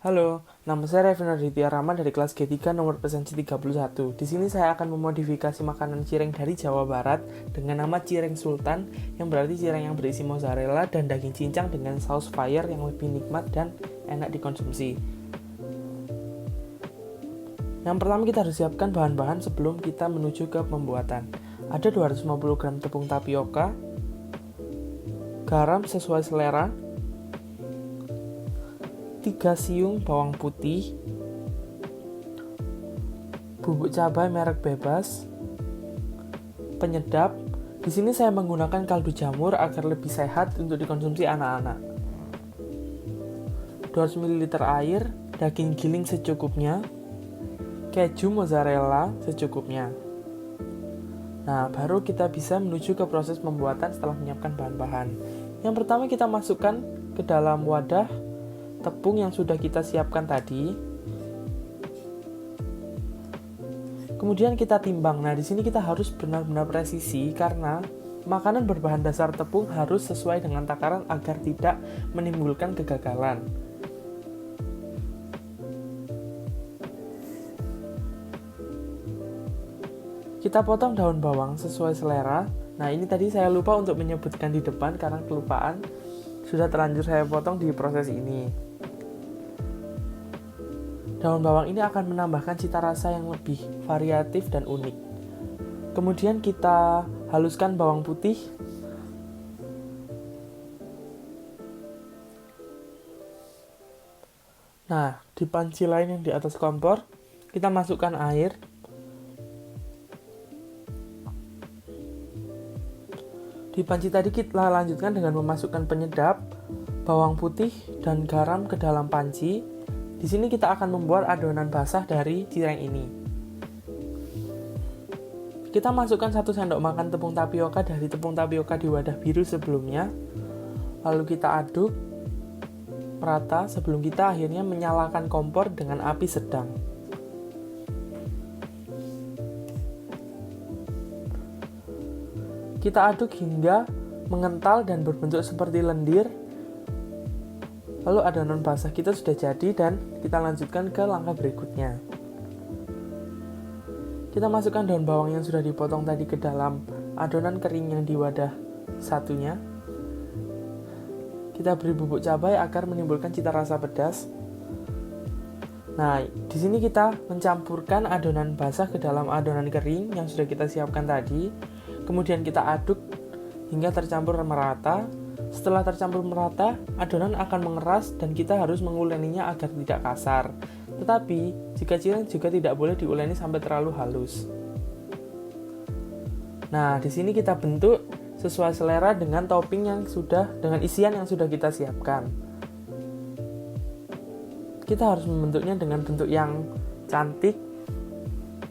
Halo, nama saya Revin Aditya Rahman dari kelas G3 nomor presensi 31. Di sini saya akan memodifikasi makanan cireng dari Jawa Barat dengan nama cireng sultan, yang berarti cireng yang berisi mozzarella dan daging cincang dengan saus fire yang lebih nikmat dan enak dikonsumsi. Yang pertama kita harus siapkan bahan-bahan sebelum kita menuju ke pembuatan. Ada 250 gram tepung tapioka, garam sesuai selera, 3 siung bawang putih, bubuk cabai merek bebas, penyedap. Di sini saya menggunakan kaldu jamur agar lebih sehat untuk dikonsumsi anak-anak. 200 ml air, daging giling secukupnya, keju mozzarella secukupnya. Nah, baru kita bisa menuju ke proses pembuatan setelah menyiapkan bahan-bahan. Yang pertama kita masukkan ke dalam wadah tepung yang sudah kita siapkan tadi. Kemudian kita timbang. Nah, di sini kita harus benar-benar presisi karena makanan berbahan dasar tepung harus sesuai dengan takaran agar tidak menimbulkan kegagalan. Kita potong daun bawang sesuai selera. Nah, ini tadi saya lupa untuk menyebutkan di depan karena kelupaan. Sudah terlanjur saya potong di proses ini. Daun bawang ini akan menambahkan cita rasa yang lebih variatif dan unik. Kemudian kita haluskan bawang putih. Nah, di panci lain yang di atas kompor, kita masukkan air. Di panci tadi kita lanjutkan dengan memasukkan penyedap, bawang putih, dan garam ke dalam panci. Di sini kita akan membuat adonan basah dari cireng ini. Kita masukkan 1 sendok makan tepung tapioka dari tepung tapioka di wadah biru sebelumnya. Lalu kita aduk merata sebelum kita akhirnya menyalakan kompor dengan api sedang. Kita aduk hingga mengental dan berbentuk seperti lendir. Lalu adonan basah kita sudah jadi dan kita lanjutkan ke langkah berikutnya. Kita masukkan daun bawang yang sudah dipotong tadi ke dalam adonan kering yang di wadah satunya. Kita beri bubuk cabai agar menimbulkan cita rasa pedas. Nah, di sini kita mencampurkan adonan basah ke dalam adonan kering yang sudah kita siapkan tadi. Kemudian kita aduk hingga tercampur merata. Setelah tercampur merata, adonan akan mengeras dan kita harus menguleninya agar tidak kasar. Tetapi, jika cireng juga tidak boleh diuleni sampai terlalu halus. Nah, di sini kita bentuk sesuai selera dengan topping dengan isian yang sudah kita siapkan. Kita harus membentuknya dengan bentuk yang cantik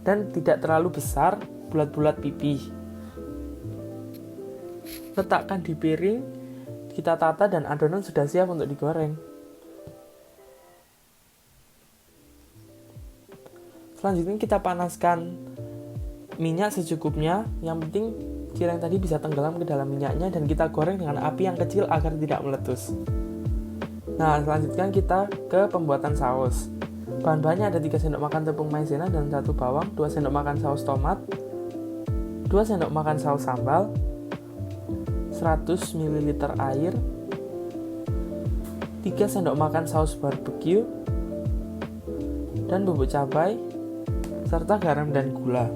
dan tidak terlalu besar, bulat-bulat pipih. Letakkan di piring, kita tata dan adonan sudah siap untuk digoreng. Selanjutnya kita panaskan minyak secukupnya. Yang penting cireng tadi bisa tenggelam ke dalam minyaknya dan kita goreng dengan api yang kecil agar tidak meletus. Nah, selanjutnya kita ke pembuatan saus. Bahan-bahannya ada 3 sendok makan tepung maizena dan 1 bawang, 2 sendok makan saus tomat, 2 sendok makan saus sambal, 100 ml air, 3 sendok makan saus barbecue, dan bubuk cabai, serta garam dan gula.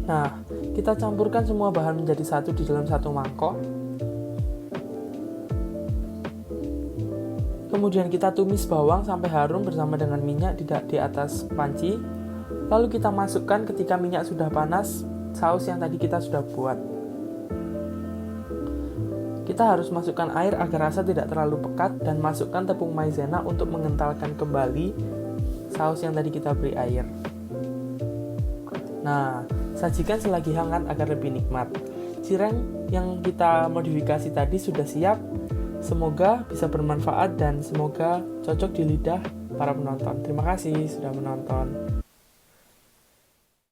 Nah, kita campurkan semua bahan menjadi satu di dalam satu mangkok. Kemudian kita tumis bawang sampai harum bersama dengan minyak di atas panci. Lalu kita masukkan ketika minyak sudah panas, saus yang tadi kita sudah buat. Kita harus masukkan air agar rasa tidak terlalu pekat dan masukkan tepung maizena untuk mengentalkan kembali saus yang tadi kita beri air. Nah, sajikan selagi hangat agar lebih nikmat. Cireng yang kita modifikasi tadi sudah siap. Semoga bisa bermanfaat dan semoga cocok di lidah para penonton. Terima kasih sudah menonton.